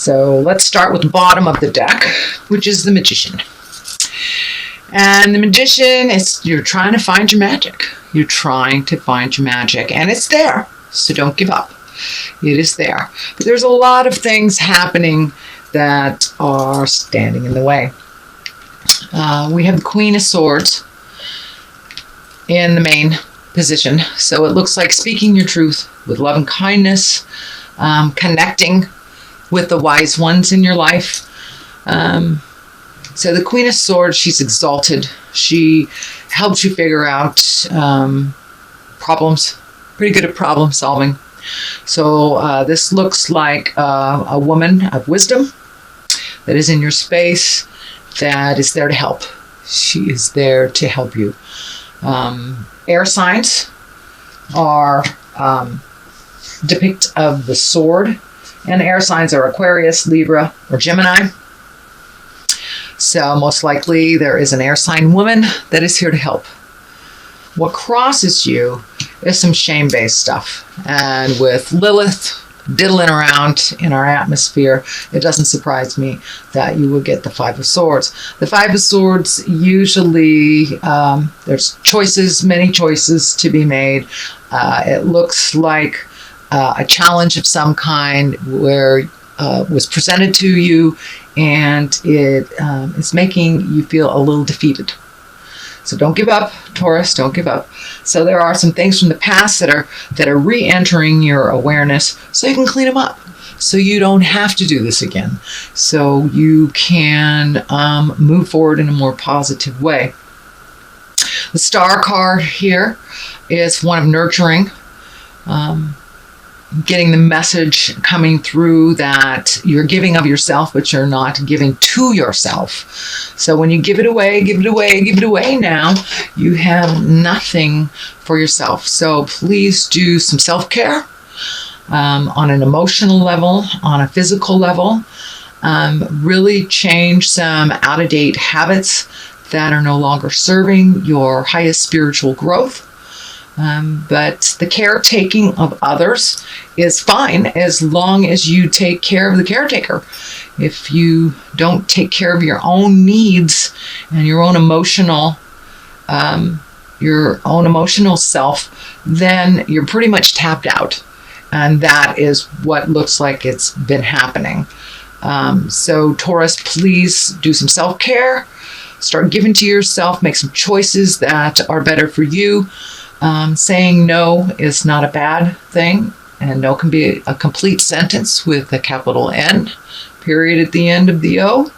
So let's start with the bottom of the deck, which is the Magician. And the Magician is, you're trying to find your magic. You're trying to find your magic, and it's there. So don't give up. It is there. But there's a lot of things happening that are standing in the way. We have the Queen of Swords in the main position. So it looks like speaking your truth with love and kindness, connecting with the wise ones in your life. So the Queen of Swords, she's exalted. She helps you figure out problems, pretty good at problem solving. So this looks like a woman of wisdom that is in your space, that is there to help. She is there to help you. Air signs are depict of the sword, and air signs are Aquarius, Libra, or Gemini. So most likely there is an air sign woman that is here to help. What crosses you is some shame-based stuff. And with Lilith diddling around in our atmosphere, it doesn't surprise me that you would get the Five of Swords. The Five of Swords, usually there's choices, many choices to be made. It looks like a challenge of some kind where was presented to you, and it is making you feel a little defeated. So don't give up, Taurus, don't give up. So there are some things from the past that are re-entering your awareness, so you can clean them up. So you don't have to do this again. So you can move forward in a more positive way. The Star card here is one of nurturing. Getting the message coming through that you're giving of yourself, but you're not giving to yourself. So when you give it away, give it away, give it away now, you have nothing for yourself. So please do some self-care on an emotional level, on a physical level. Really change some out-of-date habits that are no longer serving your highest spiritual growth. But the caretaking of others is fine as long as you take care of the caretaker. If you don't take care of your own needs and your own emotional self, then you're pretty much tapped out. And that is what looks like it's been happening. So Taurus, please do some self-care. Start giving to yourself. Make some choices that are better for you. Saying no is not a bad thing, and no can be a complete sentence with a capital N, period at the end of the O.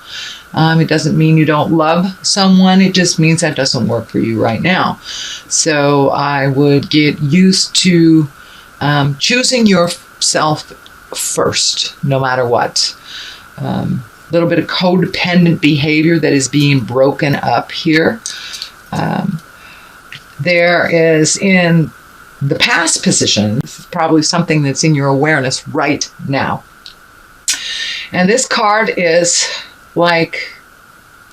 It doesn't mean you don't love someone, it just means that doesn't work for you right now. So I would get used to choosing yourself first, no matter what. Little bit of codependent behavior that is being broken up here. There is in the past position, probably something that's in your awareness right now. And this card is like,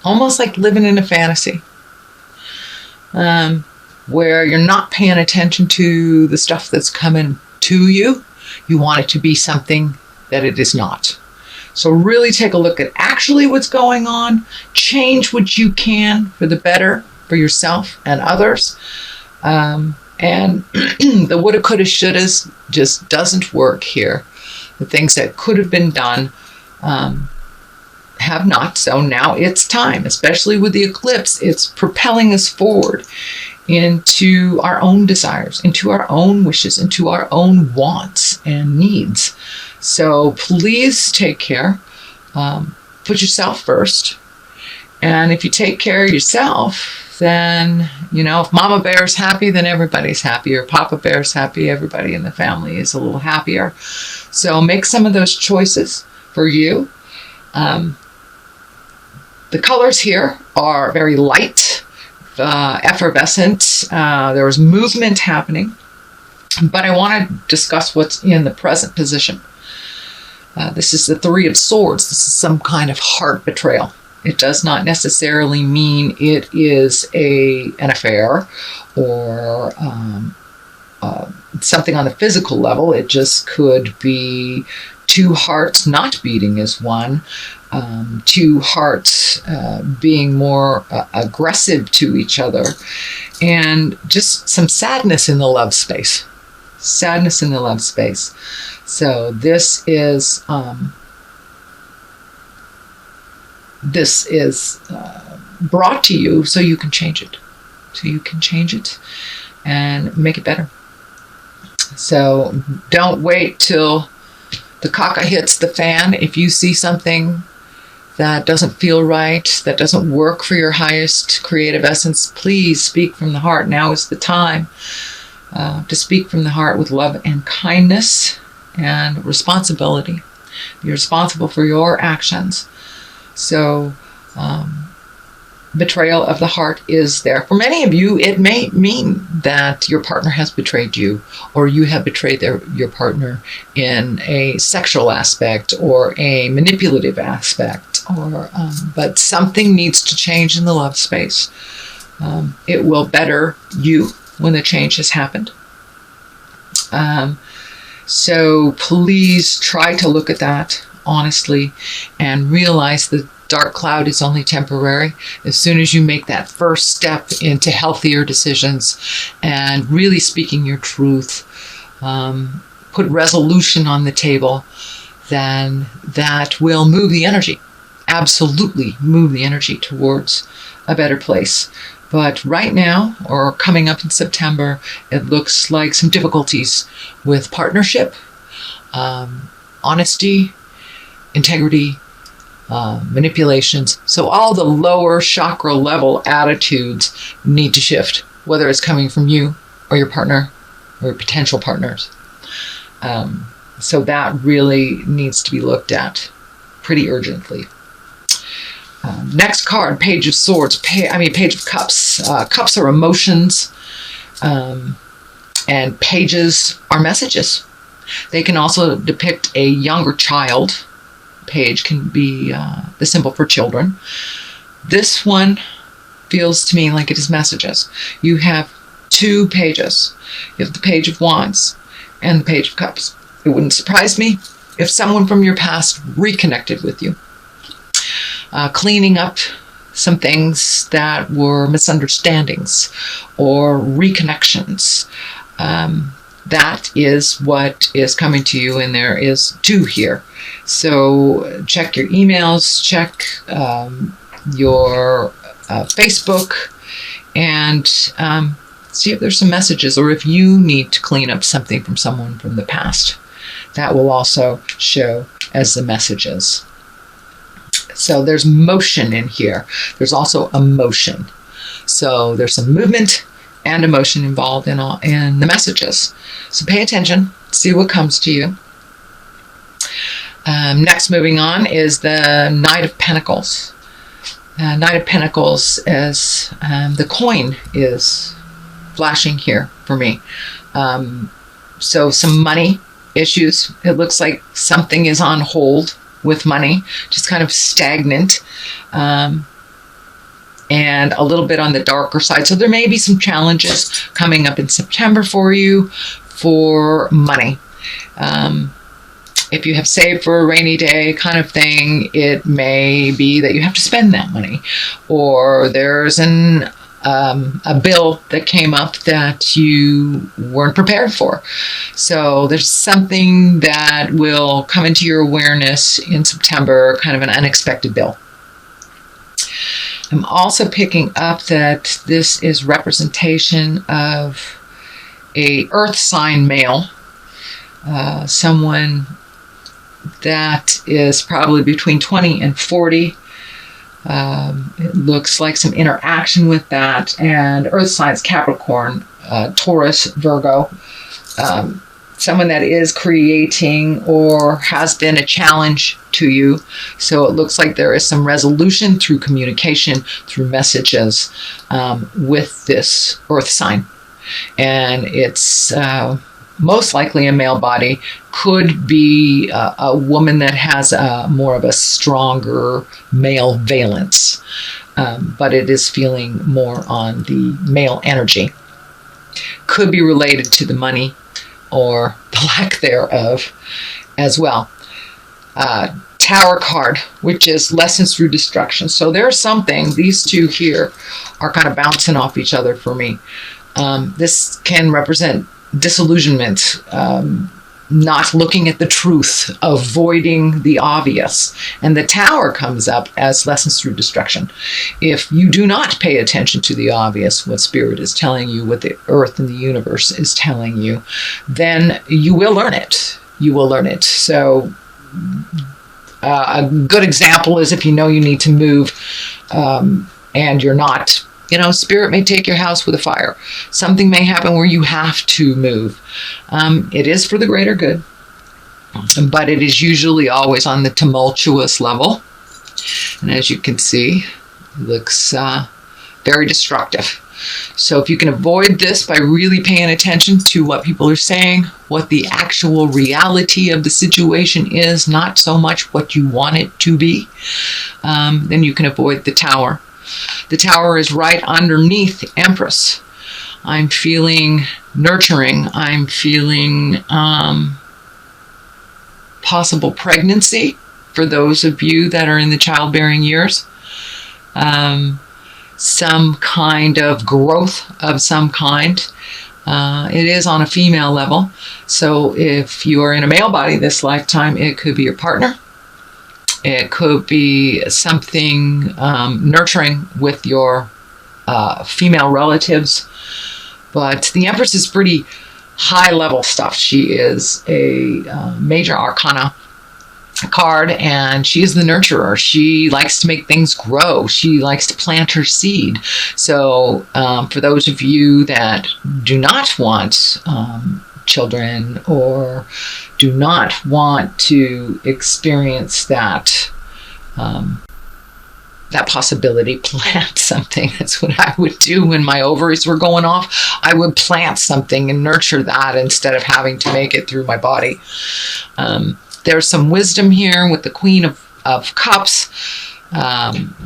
almost like living in a fantasy, where you're not paying attention to the stuff that's coming to you. You want it to be something that it is not. So really take a look at actually what's going on, change what you can for the better, for yourself and others. And the woulda, coulda, shouldas just doesn't work here. The things that could have been done have not. So now it's time, especially with the eclipse, it's propelling us forward into our own desires, into our own wishes, into our own wants and needs. So please take care. Put yourself first. And if you take care of yourself, then, you know, if Mama Bear's happy, then everybody's happy. Or Papa Bear's happy, everybody in the family is a little happier. So make some of those choices for you. The colors here are very light, effervescent. There was movement happening. But I want to discuss what's in the present position. This is the Three of Swords. This is some kind of heart betrayal. It does not necessarily mean it is an affair or something on the physical level. It just could be two hearts not beating as one, two hearts being more aggressive to each other, and just some sadness in the love space. Sadness in the love space. So this is brought to you so you can change it. So you can change it and make it better. So don't wait till the caca hits the fan. If you see something that doesn't feel right, that doesn't work for your highest creative essence, please speak from the heart. Now is the time to speak from the heart with love and kindness and responsibility. You're responsible for your actions. So betrayal of the heart is there. For many of you, it may mean that your partner has betrayed you, or you have betrayed your partner in a sexual aspect or a manipulative aspect, but something needs to change in the love space. It will better you when the change has happened. So please try to look at that honestly and realize that dark cloud is only temporary. As soon as you make that first step into healthier decisions and really speaking your truth, put resolution on the table, then that will move the energy. Absolutely move the energy towards a better place. But right now, or coming up in September, it looks like some difficulties with partnership, honesty, integrity, manipulations. So all the lower chakra level attitudes need to shift, whether it's coming from you or your partner or your potential partners. So that really needs to be looked at pretty urgently. Next card, Page of Swords, Page of Cups. Cups are emotions, and pages are messages. They can also depict a younger child. Page can be the symbol for children. This one feels to me like it is messages. You have two pages. You have the Page of Wands and the Page of Cups. It wouldn't surprise me if someone from your past reconnected with you. Cleaning up some things that were misunderstandings or reconnections. That is what is coming to you, and there is two here. So check your emails, check your Facebook, and see if there's some messages, or if you need to clean up something from someone from the past. That will also show as the messages. So there's motion in here. There's also emotion. So there's some movement and emotion involved in the messages. So pay attention, see what comes to you. Next, moving on, is the Knight of Pentacles. Knight of Pentacles is the coin is flashing here for me. So some money issues. It looks like something is on hold with money, just kind of stagnant, and a little bit on the darker side. So there may be some challenges coming up in September for you for money. If you have saved for a rainy day kind of thing, it may be that you have to spend that money, or there's a bill that came up that you weren't prepared for. So there's something that will come into your awareness in September, kind of an unexpected bill. I'm also picking up that this is representation of a earth sign male, someone that is probably between 20 and 40. It looks like some interaction with that, and earth signs, Capricorn, Taurus, Virgo. Someone that is creating or has been a challenge to you. So it looks like there is some resolution through communication, through messages with this earth sign. And it's most likely a male body. Could be a woman that has more of a stronger male valence, but it is feeling more on the male energy. Could be related to the money or the lack thereof as well. Tower card, which is lessons through destruction. So there's something, these two here are kind of bouncing off each other for me. This can represent disillusionment, not looking at the truth, avoiding the obvious. And the Tower comes up as lessons through destruction. If you do not pay attention to the obvious, what Spirit is telling you, what the earth and the universe is telling you, then you will learn it. You will learn it. So a good example is if you know you need to move and you're not, Spirit may take your house with a fire. Something may happen where you have to move. It is for the greater good, but it is usually always on the tumultuous level. And as you can see, it looks very destructive. So if you can avoid this by really paying attention to what people are saying, what the actual reality of the situation is, not so much what you want it to be, then you can avoid the Tower. The Tower is right underneath Empress. I'm feeling nurturing. I'm feeling possible pregnancy for those of you that are in the childbearing years. Some kind of growth of some kind. It is on a female level. So if you are in a male body this lifetime, it could be your partner. It could be something nurturing with your female relatives. But the Empress is pretty high level stuff. She is a major arcana card, and she is the nurturer. She likes to make things grow. She likes to plant her seed. So for those of you that do not want children or do not want to experience that possibility, plant something. That's what I would do when my ovaries were going off. I would plant something and nurture that instead of having to make it through my body. There's some wisdom here with the Queen of Cups.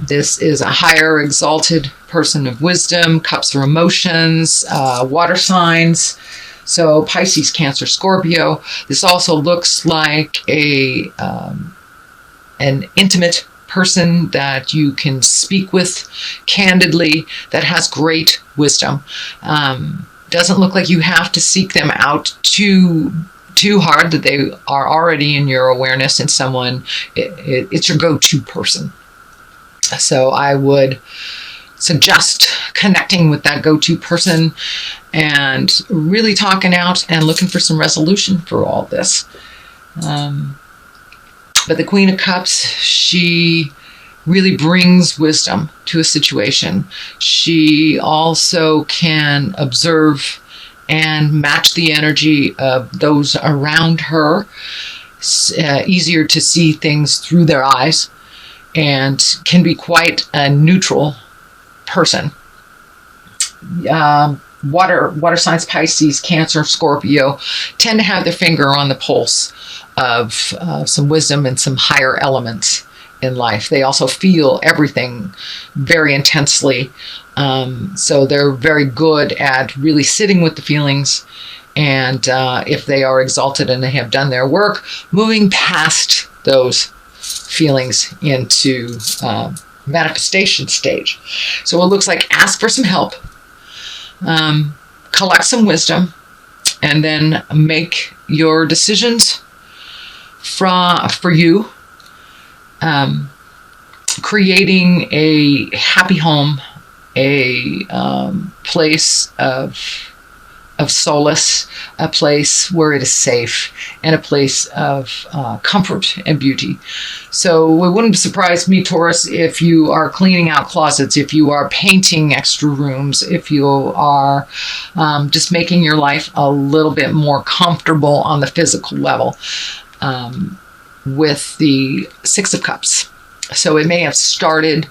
This is a higher exalted person of wisdom. Cups are emotions, water signs. So Pisces, Cancer, Scorpio. This also looks like an intimate person that you can speak with candidly, that has great wisdom. Doesn't look like you have to seek them out too hard, that they are already in your awareness, and someone, it's your go-to person. So I would suggest connecting with that go-to person and really talking out and looking for some resolution for all this. But the Queen of Cups, she really brings wisdom to a situation. She also can observe and match the energy of those around her. Easier to see things through their eyes, and can be quite a neutral person. Water signs, Pisces, Cancer, Scorpio tend to have their finger on the pulse of some wisdom and some higher elements in life. They also feel everything very intensely. So they're very good at really sitting with the feelings. And if they are exalted and they have done their work, moving past those feelings into manifestation stage. So it looks like ask for some help, collect some wisdom, and then make your decisions for you, creating a happy home, a place of solace, a place where it is safe, and a place of comfort and beauty. So it wouldn't surprise me, Taurus, if you are cleaning out closets, if you are painting extra rooms, if you are just making your life a little bit more comfortable on the physical level with the Six of Cups. So it may have started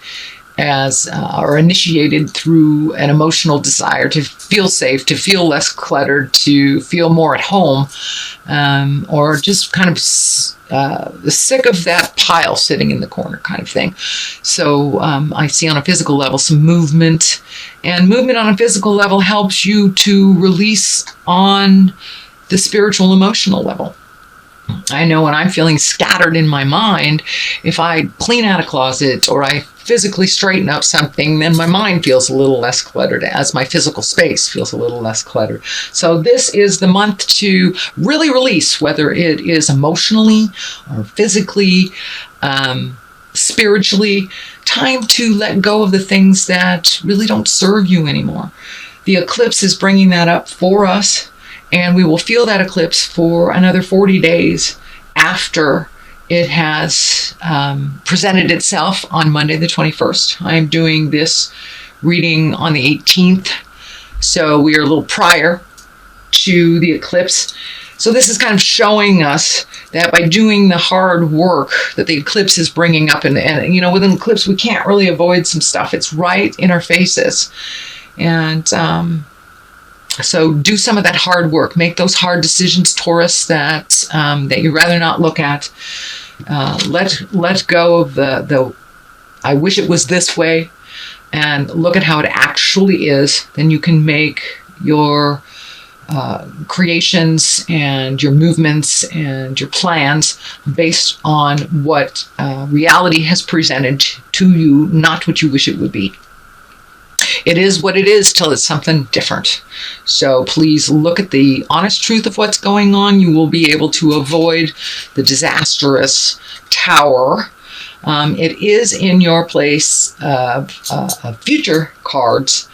as or initiated through an emotional desire to feel safe, to feel less cluttered, to feel more at home, or just kind of sick of that pile sitting in the corner kind of thing. So I see on a physical level some movement, and movement on a physical level helps you to release on the spiritual emotional level. I know when I'm feeling scattered in my mind, if I clean out a closet or I physically straighten up something, then my mind feels a little less cluttered, as my physical space feels a little less cluttered. So this is the month to really release, whether it is emotionally or physically, spiritually, time to let go of the things that really don't serve you anymore. The eclipse is bringing that up for us, and we will feel that eclipse for another 40 days after it has presented itself on Monday the 21st. I am doing this reading on the 18th, so we are a little prior to the eclipse. So this is kind of showing us that by doing the hard work that the eclipse is bringing up, and with an eclipse, we can't really avoid some stuff. It's right in our faces. And so do some of that hard work. Make those hard decisions, Taurus, that you'd rather not look at. Let go of the I wish it was this way, and look at how it actually is. Then you can make your creations and your movements and your plans based on what reality has presented to you, not what you wish it would be. It is what it is till it's something different. So please look at the honest truth of what's going on. You will be able to avoid the disastrous Tower. It is in your place of future cards,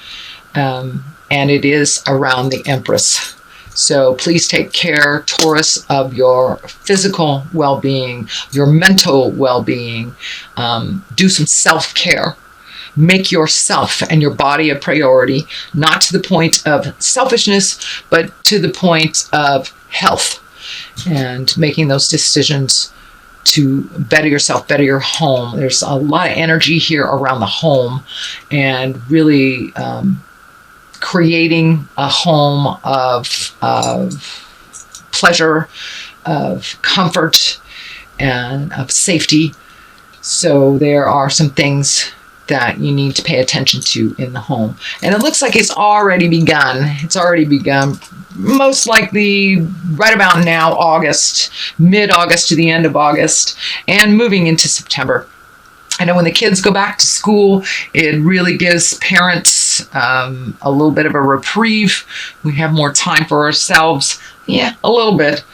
and it is around the Empress. So please take care, Taurus, of your physical well-being, your mental well-being. Do some self-care. Make yourself and your body a priority, not to the point of selfishness, but to the point of health, and making those decisions to better yourself, better your home. There's a lot of energy here around the home, and really creating a home of pleasure, of comfort, and of safety. So there are some things that you need to pay attention to in the home. And it looks like it's already begun. It's already begun, most likely right about now, August, mid-August to the end of August, and moving into September. I know when the kids go back to school, it really gives parents a little bit of a reprieve. We have more time for ourselves. Yeah, a little bit.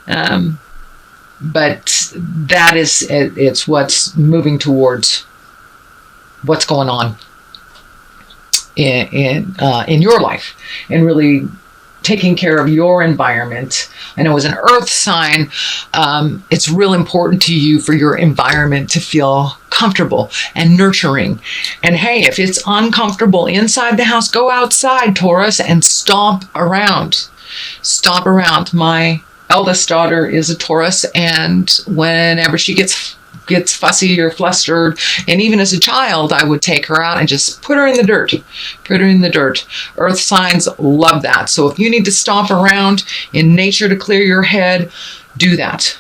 But that is, it's what's moving towards what's going on in your life, and really taking care of your environment. I know as an earth sign, it's real important to you for your environment to feel comfortable and nurturing. And hey, if it's uncomfortable inside the house, go outside, Taurus, and stomp around. Stomp around. My eldest daughter is a Taurus, and whenever she gets fussy or flustered, and even as a child, I would take her out and just put her in the dirt. Put her in the dirt. Earth signs love that. So if you need to stomp around in nature to clear your head, do that.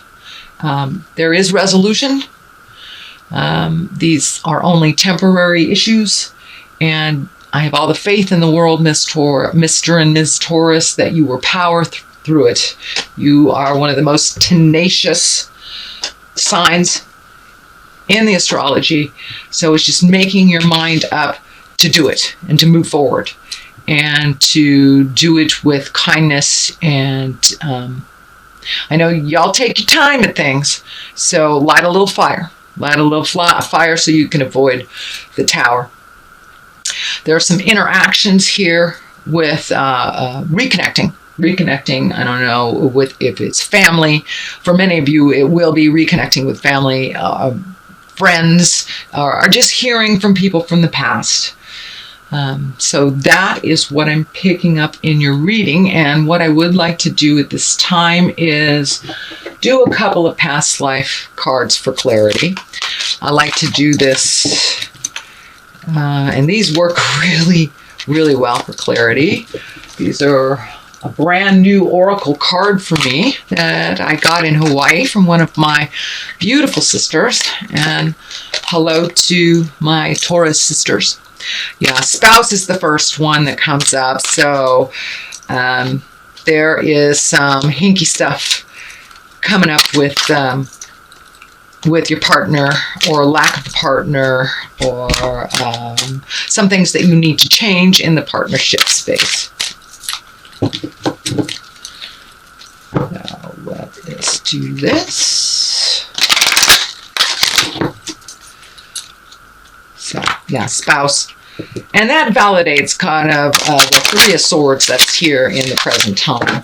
There is resolution. These are only temporary issues, and I have all the faith in the world, Mr. and Ms. Taurus, that you will power through it. You are one of the most tenacious signs in the astrology. So it's just making your mind up to do it and to move forward and to do it with kindness. And I know y'all take your time at things, so light a little fire. Light a little fire so you can avoid the Tower. There are some interactions here with reconnecting. I don't know if it's family. For many of you, it will be reconnecting with family, friends, or just hearing from people from the past. So that is what I'm picking up in your reading. And what I would like to do at this time is do a couple of past life cards for clarity. I like to do this, and these work really, really well for clarity. These are a brand new oracle card for me that I got in Hawaii from one of my beautiful sisters. And hello to my Taurus sisters. Yeah, spouse is the first one that comes up. So there is some hinky stuff coming up with your partner, or lack of a partner, or some things that you need to change in the partnership space. Now let's do this. So, yeah, spouse. And that validates kind of the Three of Swords that's here in the present time.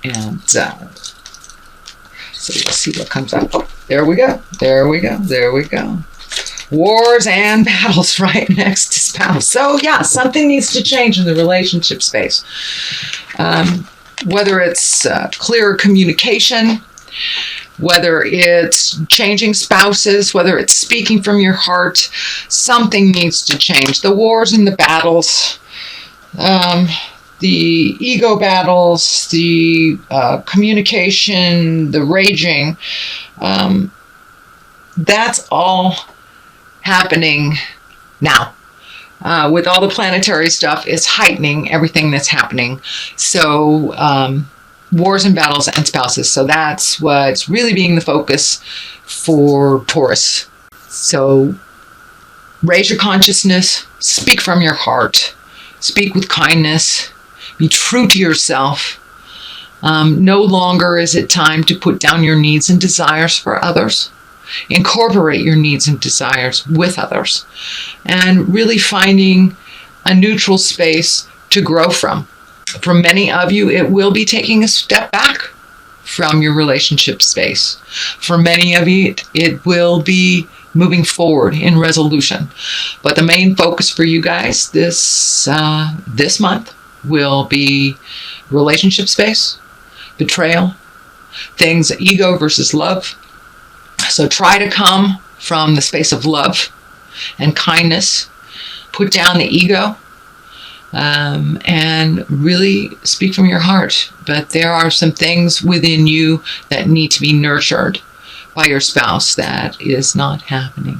And so we'll see what comes up. Oh, there we go. There we go. There we go. Wars and battles right next to spouse. So yeah, something needs to change in the relationship space. Whether it's clearer communication, whether it's changing spouses, whether it's speaking from your heart, something needs to change. The wars and the battles, the ego battles, the communication, the raging, that's all happening now. With all the planetary stuff, it's heightening everything that's happening. So wars and battles and spouses. So that's what's really being the focus for Taurus. So raise your consciousness, speak from your heart, speak with kindness, be true to yourself. No longer is it time to put down your needs and desires for others. Incorporate your needs and desires with others, and really finding a neutral space to grow from. For many of you, it will be taking a step back from your relationship space. For many of you, it will be moving forward in resolution. But the main focus for you guys this month will be relationship space, betrayal, things ego versus love. So try to come from the space of love and kindness, put down the ego, and really speak from your heart. But there are some things within you that need to be nurtured by your spouse that is not happening.